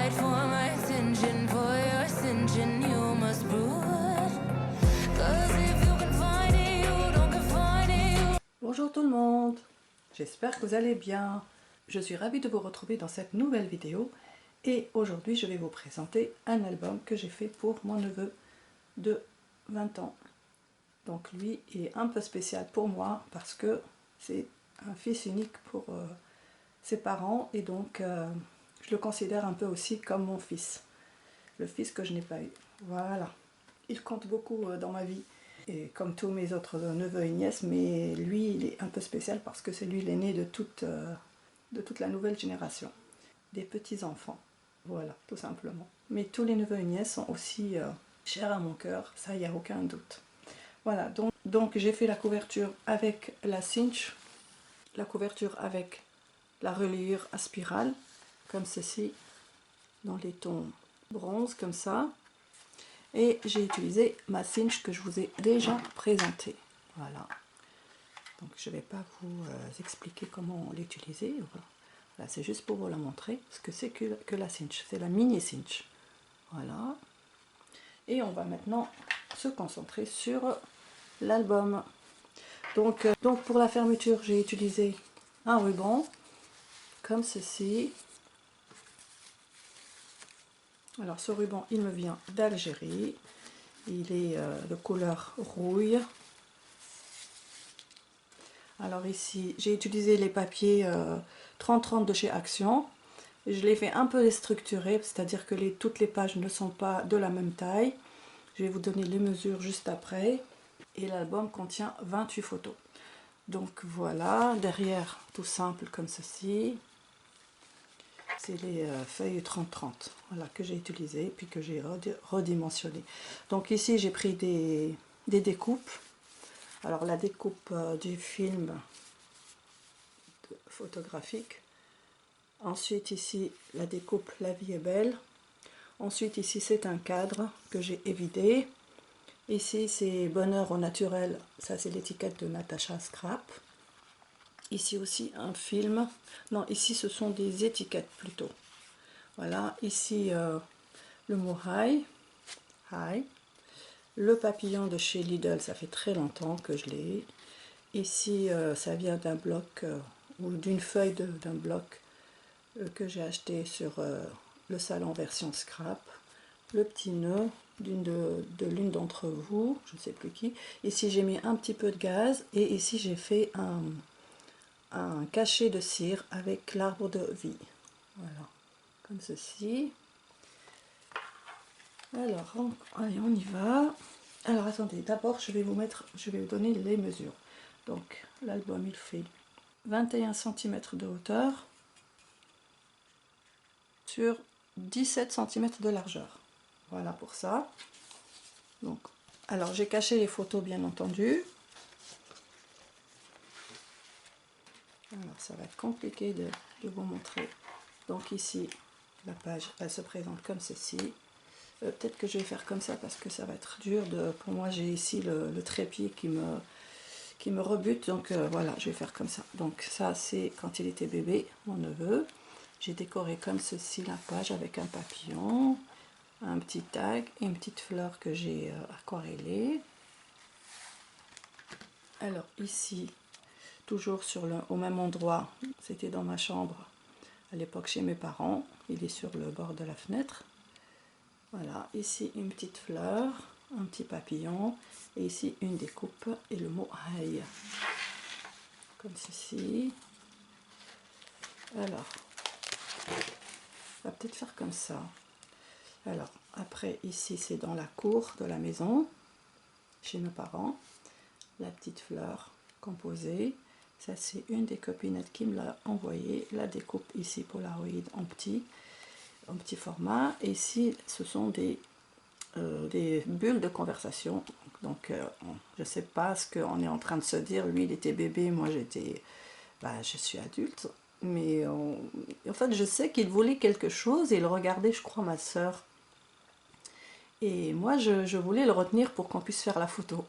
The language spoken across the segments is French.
fight for my attention, for your ascension, you must brood. 'Cause if you can find it, you don't confine it. Bonjour tout le monde, j'espère que vous allez bien. Je suis ravie de vous retrouver dans cette nouvelle vidéo et aujourd'hui je vais vous présenter un album que j'ai fait pour mon neveu de 20 ans. Donc lui est un peu spécial pour moi parce que c'est un fils unique pour ses parents et donc je le considère un peu aussi comme mon fils, le fils que je n'ai pas eu. Voilà, il compte beaucoup dans ma vie. Et comme tous mes autres neveux et nièces, mais lui il est un peu spécial parce que c'est lui l'aîné de toute la nouvelle génération, des petits-enfants, voilà, tout simplement. Mais tous les neveux et nièces sont aussi chers à mon cœur, ça il n'y a aucun doute. Voilà, donc j'ai fait la couverture avec la cinch, la couverture avec la reliure à spirale, comme ceci, dans les tons bronze, comme ça. Et j'ai utilisé ma cinch que je vous ai déjà présentée. Voilà. Donc je ne vais pas vous expliquer comment l'utiliser. Voilà, c'est juste pour vous la montrer. Ce que c'est que la cinch. C'est la mini cinch. Voilà. Et on va maintenant se concentrer sur l'album. Donc pour la fermeture, j'ai utilisé un ruban comme ceci. Alors ce ruban, il me vient d'Algérie. Il est de couleur rouille. Alors ici, j'ai utilisé les papiers 30-30 de chez Action. Je les fais un peu déstructurés, c'est-à-dire que toutes les pages ne sont pas de la même taille. Je vais vous donner les mesures juste après. Et l'album contient 28 photos. Donc voilà, derrière, tout simple comme ceci. C'est les feuilles 30-30 voilà, que j'ai utilisées puis que j'ai redimensionné. Donc ici j'ai pris des découpes. Alors la découpe du film photographique. Ensuite ici la découpe La vie est belle. Ensuite ici c'est un cadre que j'ai évidé. Ici c'est Bonheur au naturel, ça c'est l'étiquette de Natacha Scrap. Ici aussi un film, non ici ce sont des étiquettes plutôt. Voilà, ici le mot hi, hi. Le papillon de chez Lidl, ça fait très longtemps que je l'ai. Ici ça vient d'un bloc ou d'une feuille d'un bloc que j'ai acheté sur le salon version scrap. Le petit nœud de l'une d'entre vous, je ne sais plus qui. Ici j'ai mis un petit peu de gaz et ici j'ai fait un cachet de cire avec l'arbre de vie. Voilà, comme ceci. Alors, allez, on y va. Alors attendez, d'abord je vais vous donner les mesures. Donc l'album il fait 21 cm de hauteur sur 17 cm de largeur. Voilà pour ça. Donc, alors j'ai caché les photos bien entendu. Alors ça va être compliqué de vous montrer. Donc ici la page elle se présente comme ceci. Peut-être que je vais faire comme ça parce que ça va être dur pour moi. J'ai ici le trépied qui me rebute, donc voilà, je vais faire comme ça. Donc ça c'est quand il était bébé, mon neveu. J'ai décoré comme ceci la page avec un papillon, un petit tag et une petite fleur que j'ai aquarellée. Alors ici, toujours au même endroit, c'était dans ma chambre à l'époque chez mes parents. Il est sur le bord de la fenêtre. Voilà, ici une petite fleur, un petit papillon, et ici une découpe et le mot Aïe, comme ceci. Alors, on va peut-être faire comme ça. Alors, après, ici c'est dans la cour de la maison, chez mes parents, la petite fleur composée. Ça c'est une des copinettes qui me l'a envoyé. La découpe ici Polaroid en petit format. Et ici ce sont des bulles de conversation. Donc je sais pas ce qu'on est en train de se dire. Lui il était bébé, moi je suis adulte, mais en fait je sais qu'il voulait quelque chose et il regardait, je crois, ma soeur, et moi je voulais le retenir pour qu'on puisse faire la photo.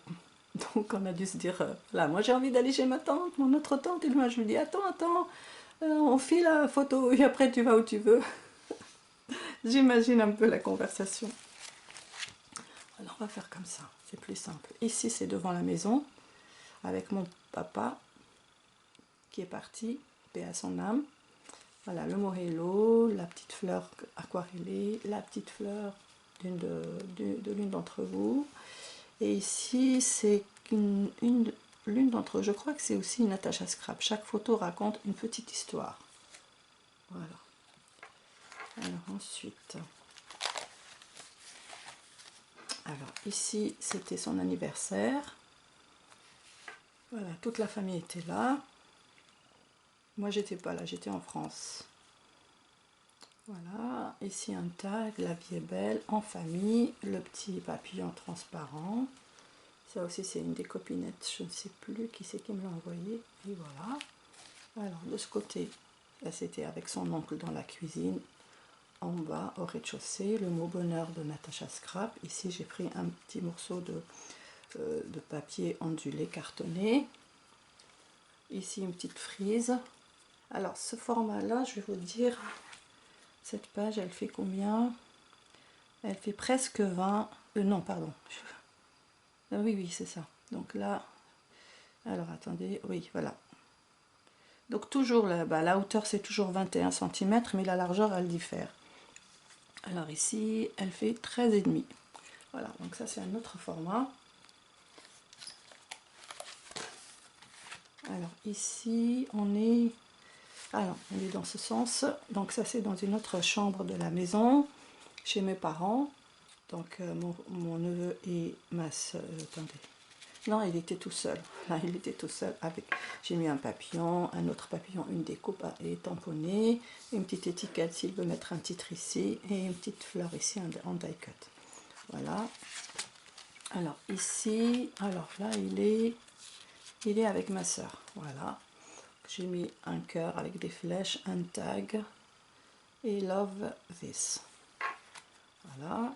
Donc on a dû se dire, là moi j'ai envie d'aller chez ma tante, mon autre tante, et moi je lui dis attends, on fait la photo et après tu vas où tu veux. J'imagine un peu la conversation. Alors on va faire comme ça, c'est plus simple. Ici c'est devant la maison, avec mon papa qui est parti, paix à son âme. Voilà, le morello, la petite fleur aquarellée, la petite fleur de l'une d'entre vous. Et ici, c'est l'une d'entre eux. Je crois que c'est aussi une attache à scrap. Chaque photo raconte une petite histoire. Voilà. Alors ensuite, alors ici, c'était son anniversaire. Voilà, toute la famille était là. Moi, j'étais pas là, j'étais en France. Voilà, ici un tag, la vie est belle, en famille, le petit papillon transparent. Ça aussi, c'est une des copinettes, je ne sais plus qui c'est qui me l'a envoyé. Et voilà. Alors, de ce côté, là, c'était avec son oncle dans la cuisine. En bas, au rez-de-chaussée, le mot bonheur de Natacha Scrap. Ici, j'ai pris un petit morceau de papier ondulé cartonné. Ici, une petite frise. Alors, ce format-là, je vais vous dire, cette page, elle fait combien? Elle fait presque 20. Non, pardon. Oui, c'est ça. Donc là, alors attendez, oui, voilà. Donc toujours, la hauteur, c'est toujours 21 cm, mais la largeur, elle diffère. Alors ici, elle fait 13,5. Voilà, donc ça, c'est un autre format. Alors ici, on est dans ce sens. Donc ça, c'est dans une autre chambre de la maison, chez mes parents. Donc mon neveu et ma soeur, attendez. Non, il était tout seul. Là, il était tout seul avec. J'ai mis un papillon, un autre papillon, une découpe et tamponné, une petite étiquette s'il veut mettre un titre ici et une petite fleur ici en die cut. Voilà. Alors ici, alors là, il est avec ma soeur. Voilà. J'ai mis un cœur avec des flèches, un tag et love this. Voilà.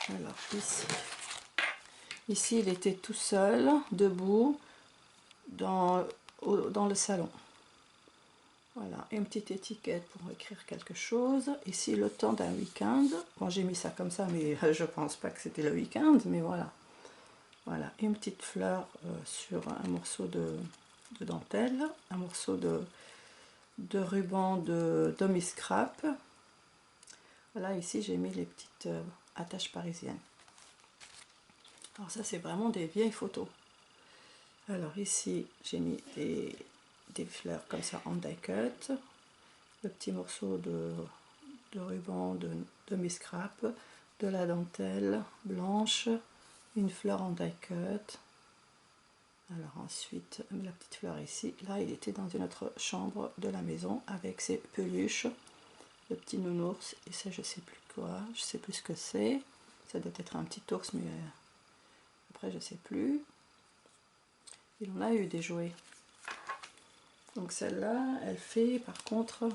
Alors ici, il était tout seul, debout, dans le salon. Voilà, une petite étiquette pour écrire quelque chose. Ici, le temps d'un week-end. Bon, j'ai mis ça comme ça, mais je pense pas que c'était le week-end, mais voilà. Voilà, une petite fleur sur un morceau de dentelle, un morceau de ruban de Demi Scrap. Voilà, ici, j'ai mis les petites attaches parisiennes. Alors ça, c'est vraiment des vieilles photos. Alors ici, j'ai mis des fleurs comme ça en die cut, le petit morceau de ruban de Demi Scrap, de la dentelle blanche, une fleur en die cut. Alors ensuite, la petite fleur ici, là il était dans une autre chambre de la maison avec ses peluches, le petit nounours, et ça je sais plus quoi, je sais plus ce que c'est, ça doit être un petit ours, mais après je sais plus. Il en a eu des jouets. Donc celle-là, elle fait, par contre,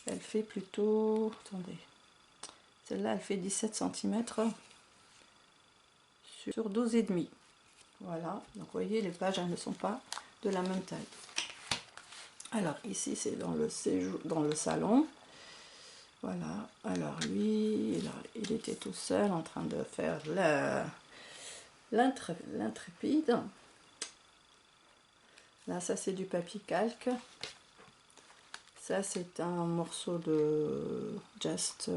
elle fait plutôt, attendez, celle-là, elle fait 17 cm sur 12,5. Voilà, donc vous voyez, les pages, elles ne sont pas de la même taille. Alors ici, c'est dans le séjour, dans le salon. Voilà, alors lui, il était tout seul en train de faire l'intrépide. Là, ça c'est du papier calque. Ça c'est un morceau de Just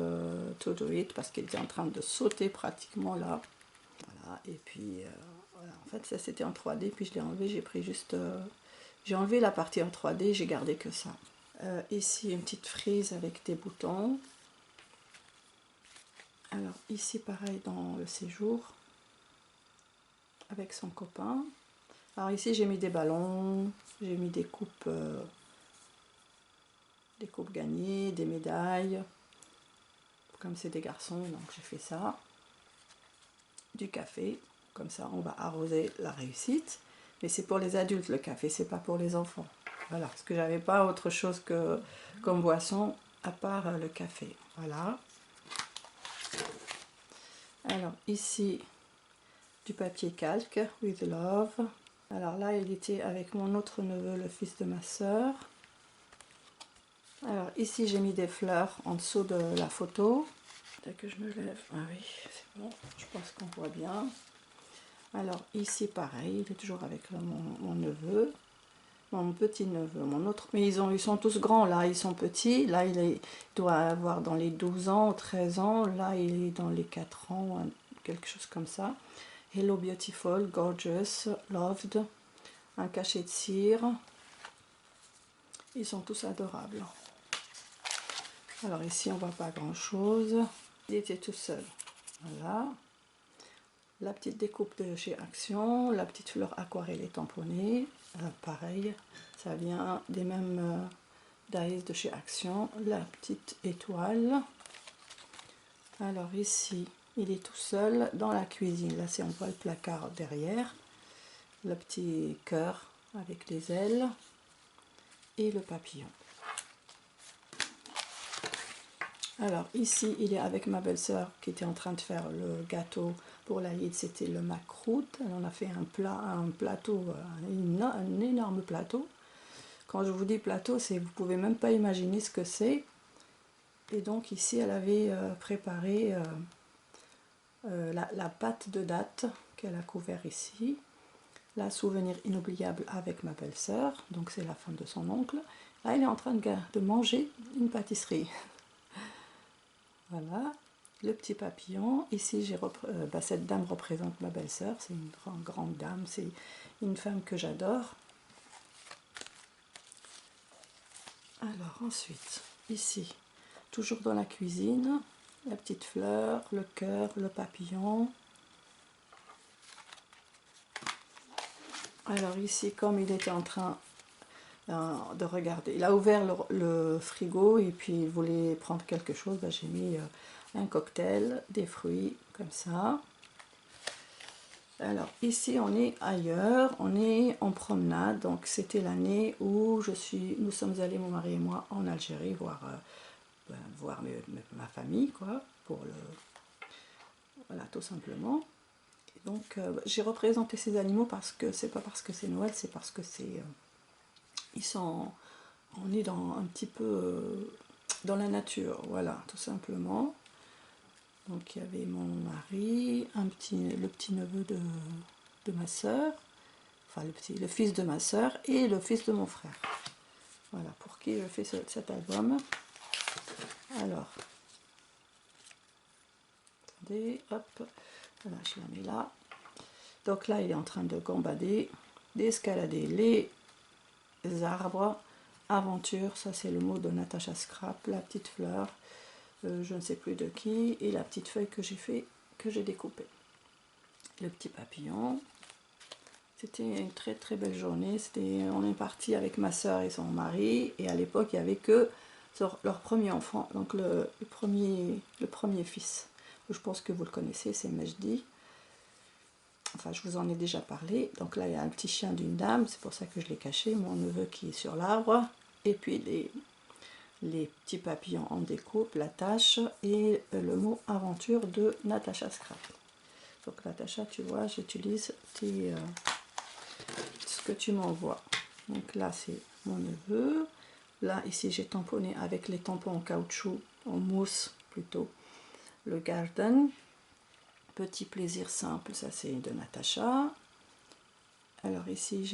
to Do It parce qu'il était en train de sauter pratiquement là. Voilà, et puis voilà. En fait ça c'était en 3D, puis je l'ai enlevé, j'ai pris juste... j'ai enlevé la partie en 3D, j'ai gardé que ça. Ici une petite frise avec des boutons. Alors ici pareil dans le séjour avec son copain. Alors ici j'ai mis des ballons, j'ai mis des coupes gagnées, des médailles, comme c'est des garçons, donc j'ai fait ça. Du café, comme ça on va arroser la réussite, mais c'est pour les adultes le café, c'est pas pour les enfants. Voilà, parce que j'avais pas autre chose que comme boisson à part le café. Voilà. Alors ici du papier calque with love. Alors là il était avec mon autre neveu, le fils de ma soeur. Alors ici j'ai mis des fleurs en dessous de la photo. Dès que je me lève, ah oui, c'est bon, je pense qu'on voit bien. Alors ici pareil, il est toujours avec mon neveu, mon petit neveu, mon autre, mais ils sont tous grands, là ils sont petits, là il doit avoir dans les 12 ans, 13 ans, là il est dans les 4 ans, quelque chose comme ça. Hello beautiful, gorgeous, loved, un cachet de cire, ils sont tous adorables. Alors ici on voit pas grand chose, il était tout seul, voilà. La petite découpe de chez Action, la petite fleur aquarellée tamponnée, pareil, ça vient des mêmes dies de chez Action. La petite étoile. Alors ici, il est tout seul dans la cuisine. Là, on voit le placard derrière. Le petit cœur avec les ailes et le papillon. Alors ici, il est avec ma belle-sœur qui était en train de faire le gâteau pour l'Aïd, c'était le macroute. On a fait un plateau, un énorme plateau. Quand je vous dis plateau, vous pouvez même pas imaginer ce que c'est. Et donc ici, elle avait préparé la pâte de date qu'elle a couvert ici. La souvenir inoubliable avec ma belle-sœur, donc c'est la femme de son oncle. Là, elle est en train de manger une pâtisserie. Voilà, le petit papillon. Ici, cette dame représente ma belle-sœur. C'est une grande dame. C'est une femme que j'adore. Alors ensuite, ici, toujours dans la cuisine, la petite fleur, le cœur, le papillon. Alors ici, comme il était en train de regarder, il a ouvert le frigo et puis il voulait prendre quelque chose, j'ai mis un cocktail, des fruits comme ça. Alors ici on est ailleurs, on est en promenade, donc c'était l'année où nous sommes allés, mon mari et moi, en Algérie voir ma famille, quoi, voilà, tout simplement. Et donc j'ai représenté ces animaux parce que c'est pas parce que c'est Noël, c'est parce que on est un petit peu dans la nature, voilà, tout simplement. Donc il y avait mon mari, le petit neveu de ma soeur, enfin le fils de ma soeur et le fils de mon frère. Voilà, pour qui je fais cet album. Alors, attendez, hop, voilà, je la mets là. Donc là, il est en train de gambader, d'escalader les arbres. Aventure, ça c'est le mot de Natasha Scrap, la petite fleur, je ne sais plus de qui, et la petite feuille que j'ai découpée. Le petit papillon. C'était une très très belle journée. On est parti avec ma soeur et son mari, et à l'époque il n'y avait que leur premier enfant, donc le premier fils. Je pense que vous le connaissez, c'est Mejdi. Enfin, je vous en ai déjà parlé. Donc là, il y a un petit chien d'une dame, c'est pour ça que je l'ai caché, mon neveu qui est sur l'arbre. Et puis les petits papillons en découpe, la tâche et le mot aventure de Natasha Scrap. Donc Natasha, tu vois, j'utilise ce que tu m'envoies. Donc là, c'est mon neveu. Là, ici, j'ai tamponné avec les tampons en caoutchouc, en mousse plutôt, le Garden. Petit plaisir simple, ça c'est de Natasha. Alors ici,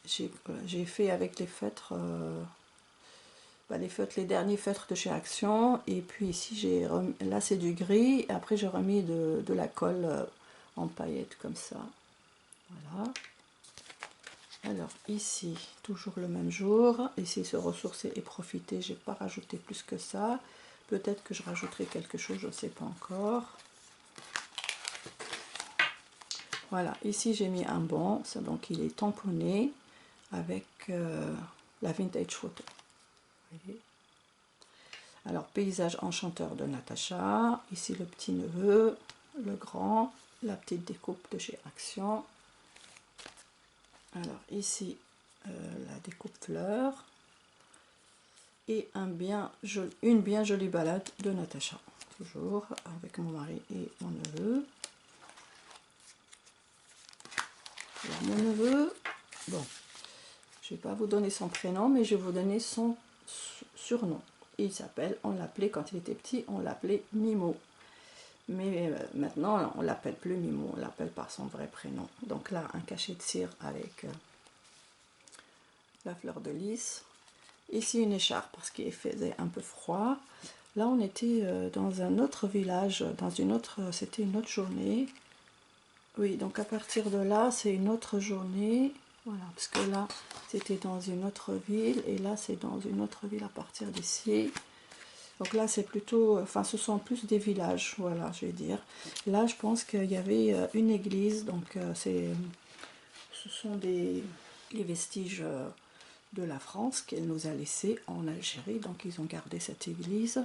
j'ai fait avec les feutres, les derniers feutres de chez Action. Et puis ici, là c'est du gris. Et après, j'ai remis de la colle en paillettes comme ça. Voilà. Alors ici, toujours le même jour. Ici, se ressourcer et profiter. J'ai pas rajouté plus que ça. Peut-être que je rajouterai quelque chose, je ne sais pas encore. Voilà, ici j'ai mis un banc, donc il est tamponné avec la vintage photo. Vous voyez. Alors, paysage enchanteur de Natasha. Ici le petit neveu, le grand, la petite découpe de chez Action. Alors ici la découpe fleur et une bien jolie balade de Natasha. Toujours avec mon mari et mon neveu. Alors, mon neveu, bon, je ne vais pas vous donner son prénom, mais je vais vous donner surnom. On l'appelait quand il était petit, on l'appelait Mimo. Mais maintenant, on l'appelle plus Mimo, on l'appelle par son vrai prénom. Donc là, un cachet de cire avec la fleur de lys. Ici, une écharpe parce qu'il faisait un peu froid. Là, on était dans un autre village, c'était une autre journée. Oui, donc à partir de là, c'est une autre journée. Voilà, parce que là, c'était dans une autre ville, et là, c'est dans une autre ville à partir d'ici. Donc là, c'est plutôt, enfin, ce sont plus des villages, voilà, je vais dire. Là, je pense qu'il y avait une église, donc ce sont les vestiges de la France qu'elle nous a laissés en Algérie. Donc, ils ont gardé cette église,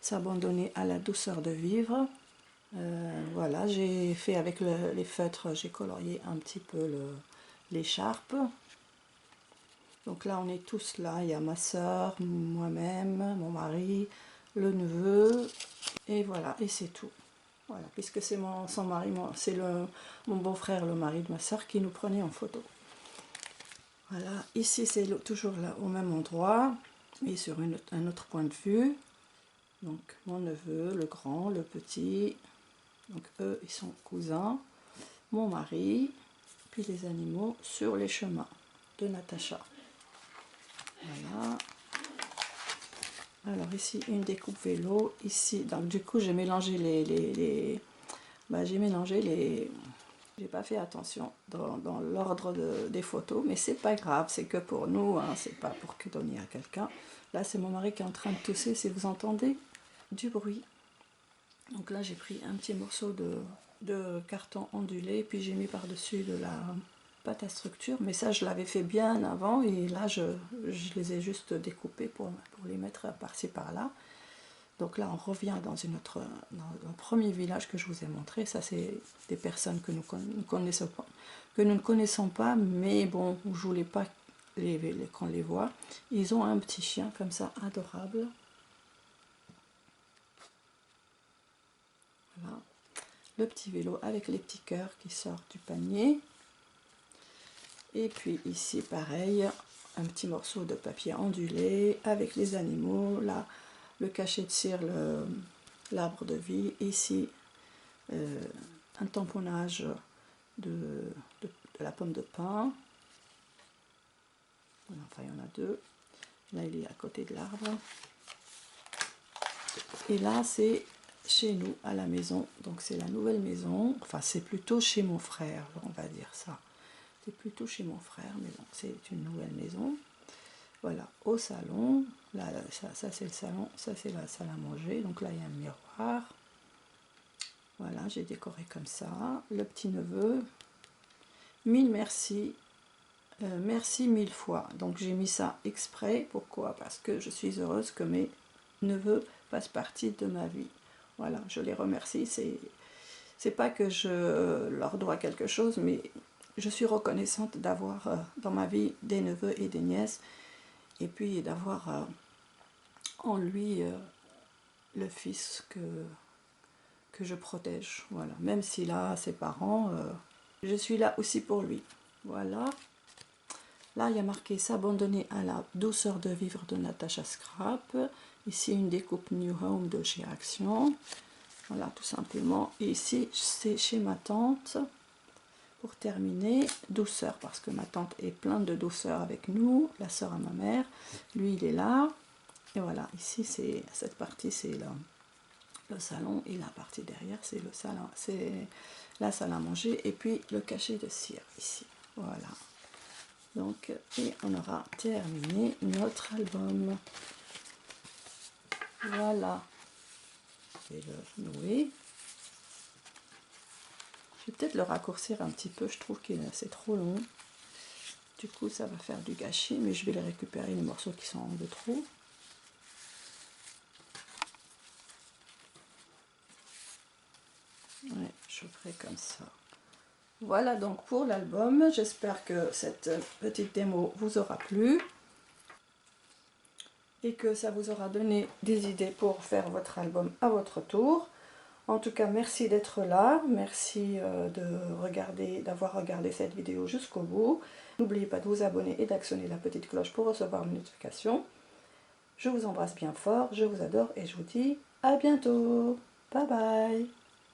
s'abandonner à la douceur de vivre. Voilà, j'ai fait avec les feutres, j'ai colorié un petit peu l'écharpe. Donc là, on est tous là. Il y a ma soeur, moi-même, mon mari, le neveu, et voilà, et c'est tout. Voilà, puisque c'est son mari, c'est mon beau-frère, le mari de ma soeur, qui nous prenait en photo. Voilà, ici c'est toujours là au même endroit, et sur un autre point de vue. Donc mon neveu, le grand, le petit, donc eux ils sont cousins, mon mari, puis les animaux sur les chemins de Natacha. Voilà. Alors ici une découpe vélo, ici donc du coup j'ai mélangé j'ai pas fait attention dans l'ordre des photos, mais c'est pas grave, c'est que pour nous, hein, c'est pas pour que donner à quelqu'un. Là c'est mon mari qui est en train de tousser, si vous entendez du bruit. Donc là j'ai pris un petit morceau de carton ondulé, puis j'ai mis par dessus de la pâte à structure, mais ça je l'avais fait bien avant, et là je les ai juste découpés pour les mettre par-ci par-là. Donc là on revient dans le premier village que je vous ai montré. Ça c'est des personnes que nous ne connaissons pas, mais bon, je voulais pas qu'on les voit. Ils ont un petit chien comme ça, adorable. Voilà. Le petit vélo avec les petits cœurs qui sortent du panier. Et puis ici pareil, un petit morceau de papier ondulé avec les animaux, là le cachet de cire, l'arbre de vie, ici un tamponnage de la pomme de pin. Enfin il y en a deux, là il est à côté de l'arbre. Et là c'est chez nous à la maison, donc c'est la nouvelle maison, enfin c'est plutôt chez mon frère, on va dire ça. C'est plutôt chez mon frère, mais bon, c'est une nouvelle maison. Voilà, au salon, là, ça c'est le salon, ça c'est la salle à manger, donc là il y a un miroir. Voilà, j'ai décoré comme ça. Le petit neveu, mille merci, merci mille fois. Donc j'ai mis ça exprès, pourquoi? Parce que je suis heureuse que mes neveux fassent partie de ma vie. Voilà, je les remercie, c'est pas que je leur dois quelque chose, mais je suis reconnaissante d'avoir dans ma vie des neveux et des nièces, et puis d'avoir en lui le fils que je protège. Voilà, même s'il a ses parents, je suis là aussi pour lui. Voilà. Là, il y a marqué s'abandonner à la douceur de vivre de Natacha Scrap. Ici, une découpe New Home de chez Action. Voilà, tout simplement. Et ici, c'est chez ma tante. Pour terminer, douceur, parce que ma tante est pleine de douceur avec nous, la sœur à ma mère. Lui, il est là. Et voilà, ici, c'est cette partie, c'est le salon, et la partie derrière, c'est le salon, c'est la salle à manger, et puis le cachet de cire ici. Voilà. Donc, et on aura terminé notre album. Voilà. Je vais le nouer. Je vais peut-être le raccourcir un petit peu, je trouve que c'est trop long. Du coup, ça va faire du gâchis, mais je vais les récupérer, les morceaux qui sont de trop. Ouais, je ferai comme ça. Voilà donc pour l'album. J'espère que cette petite démo vous aura plu et que ça vous aura donné des idées pour faire votre album à votre tour. En tout cas, merci d'être là, merci d'avoir regardé cette vidéo jusqu'au bout. N'oubliez pas de vous abonner et d'actionner la petite cloche pour recevoir les notifications. Je vous embrasse bien fort, je vous adore et je vous dis à bientôt. Bye bye.